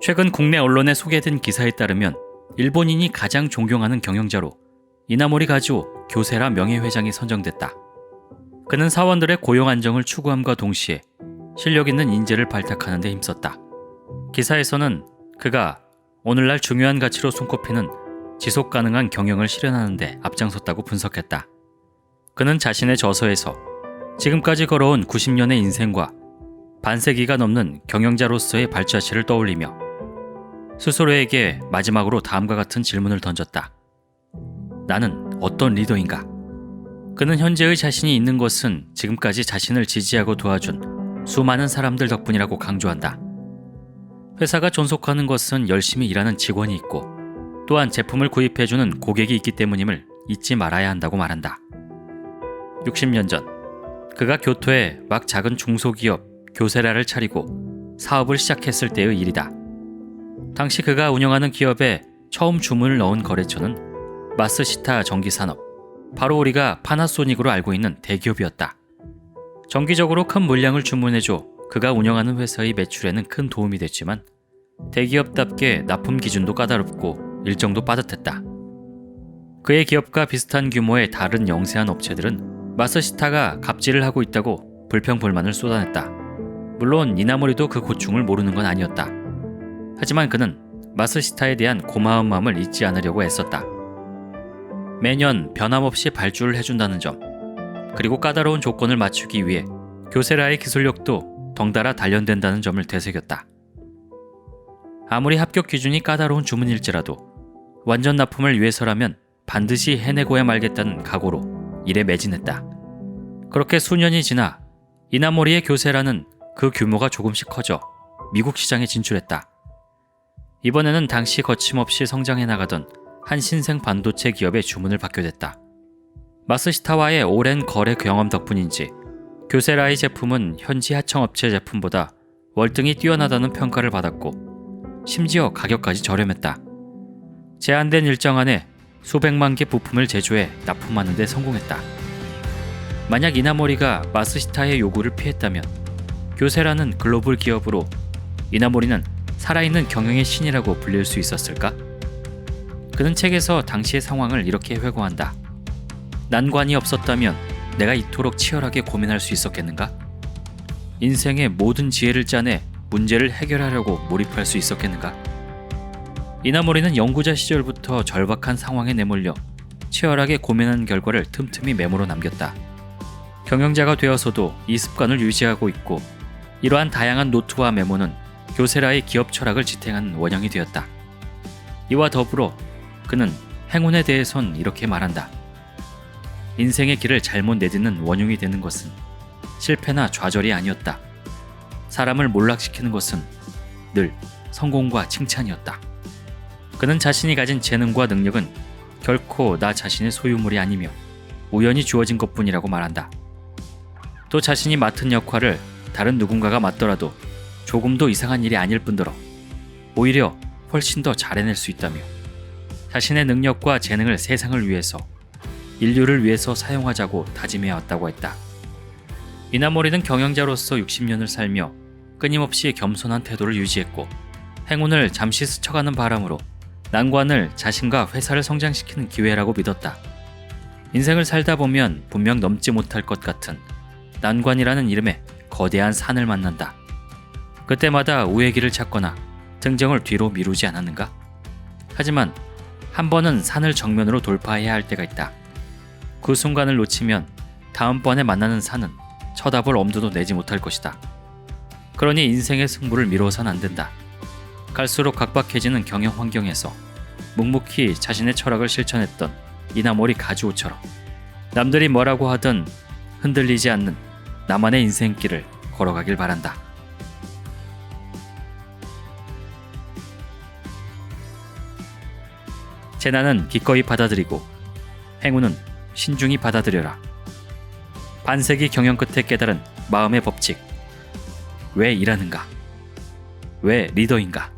최근 국내 언론에 소개된 기사에 따르면 일본인이 가장 존경하는 경영자로 이나모리 가즈오 교세라 명예회장이 선정됐다. 그는 사원들의 고용 안정을 추구함과 동시에 실력 있는 인재를 발탁하는 데 힘썼다. 기사에서는 그가 오늘날 중요한 가치로 손꼽히는 지속 가능한 경영을 실현하는 데 앞장섰다고 분석했다. 그는 자신의 저서에서 지금까지 걸어온 90년의 인생과 반세기가 넘는 경영자로서의 발자취를 떠올리며 스스로에게 마지막으로 다음과 같은 질문을 던졌다. 나는 어떤 리더인가? 그는 현재의 자신이 있는 것은 지금까지 자신을 지지하고 도와준 수많은 사람들 덕분이라고 강조한다. 회사가 존속하는 것은 열심히 일하는 직원이 있고 또한 제품을 구입해주는 고객이 있기 때문임을 잊지 말아야 한다고 말한다. 60년 전 그가 교토에 막 작은 중소기업 교세라를 차리고 사업을 시작했을 때의 일이다. 당시 그가 운영하는 기업에 처음 주문을 넣은 거래처는 마스시타 전기산업, 바로 우리가 파나소닉으로 알고 있는 대기업이었다. 정기적으로 큰 물량을 주문해줘 그가 운영하는 회사의 매출에는 큰 도움이 됐지만 대기업답게 납품 기준도 까다롭고 일정도 빠듯했다. 그의 기업과 비슷한 규모의 다른 영세한 업체들은 마스시타가 갑질을 하고 있다고 불평불만을 쏟아냈다. 물론 이나모리도 그 고충을 모르는 건 아니었다. 하지만 그는 마스시타에 대한 고마운 마음을 잊지 않으려고 애썼다. 매년 변함없이 발주를 해준다는 점, 그리고 까다로운 조건을 맞추기 위해 교세라의 기술력도 덩달아 단련된다는 점을 되새겼다. 아무리 합격 기준이 까다로운 주문일지라도 완전 납품을 위해서라면 반드시 해내고야 말겠다는 각오로 일에 매진했다. 그렇게 수년이 지나 이나모리의 교세라는 그 규모가 조금씩 커져 미국 시장에 진출했다. 이번에는 당시 거침없이 성장해 나가던 한 신생 반도체 기업의 주문을 받게 됐다. 마스시타와의 오랜 거래 경험 덕분인지 교세라의 제품은 현지 하청업체 제품보다 월등히 뛰어나다는 평가를 받았고 심지어 가격까지 저렴했다. 제한된 일정 안에 수백만 개 부품을 제조해 납품하는 데 성공했다. 만약 이나모리가 마스시타의 요구를 피했다면 교세라는 글로벌 기업으로 이나모리는 살아있는 경영의 신이라고 불릴 수 있었을까? 그는 책에서 당시의 상황을 이렇게 회고한다. 난관이 없었다면 내가 이토록 치열하게 고민할 수 있었겠는가? 인생의 모든 지혜를 짜내 문제를 해결하려고 몰입할 수 있었겠는가? 이나모리는 연구자 시절부터 절박한 상황에 내몰려 치열하게 고민한 결과를 틈틈이 메모로 남겼다. 경영자가 되어서도 이 습관을 유지하고 있고 이러한 다양한 노트와 메모는 교세라의 기업 철학을 지탱하는 원형이 되었다. 이와 더불어 그는 행운에 대해선 이렇게 말한다. 인생의 길을 잘못 내딛는 원흉이 되는 것은 실패나 좌절이 아니었다. 사람을 몰락시키는 것은 늘 성공과 칭찬이었다. 그는 자신이 가진 재능과 능력은 결코 나 자신의 소유물이 아니며 우연히 주어진 것뿐이라고 말한다. 또 자신이 맡은 역할을 다른 누군가가 맡더라도 조금도 이상한 일이 아닐 뿐더러 오히려 훨씬 더 잘해낼 수 있다며 자신의 능력과 재능을 세상을 위해서, 인류를 위해서 사용하자고 다짐해왔다고 했다. 이나모리는 경영자로서 60년을 살며 끊임없이 겸손한 태도를 유지했고 행운을 잠시 스쳐가는 바람으로 난관을 자신과 회사를 성장시키는 기회라고 믿었다. 인생을 살다 보면 분명 넘지 못할 것 같은 난관이라는 이름의 거대한 산을 만난다. 그때마다 우회 길을 찾거나 등정을 뒤로 미루지 않았는가? 하지만 한 번은 산을 정면으로 돌파해야 할 때가 있다. 그 순간을 놓치면 다음번에 만나는 산은 쳐다볼 엄두도 내지 못할 것이다. 그러니 인생의 승부를 미뤄선 안 된다. 갈수록 각박해지는 경영 환경에서 묵묵히 자신의 철학을 실천했던 이나모리 가즈오처럼 남들이 뭐라고 하든 흔들리지 않는 나만의 인생길을 걸어가길 바란다. 재난은 기꺼이 받아들이고 행운은 신중히 받아들여라. 반세기 경영 끝에 깨달은 마음의 법칙. 왜 일하는가? 왜 리더인가?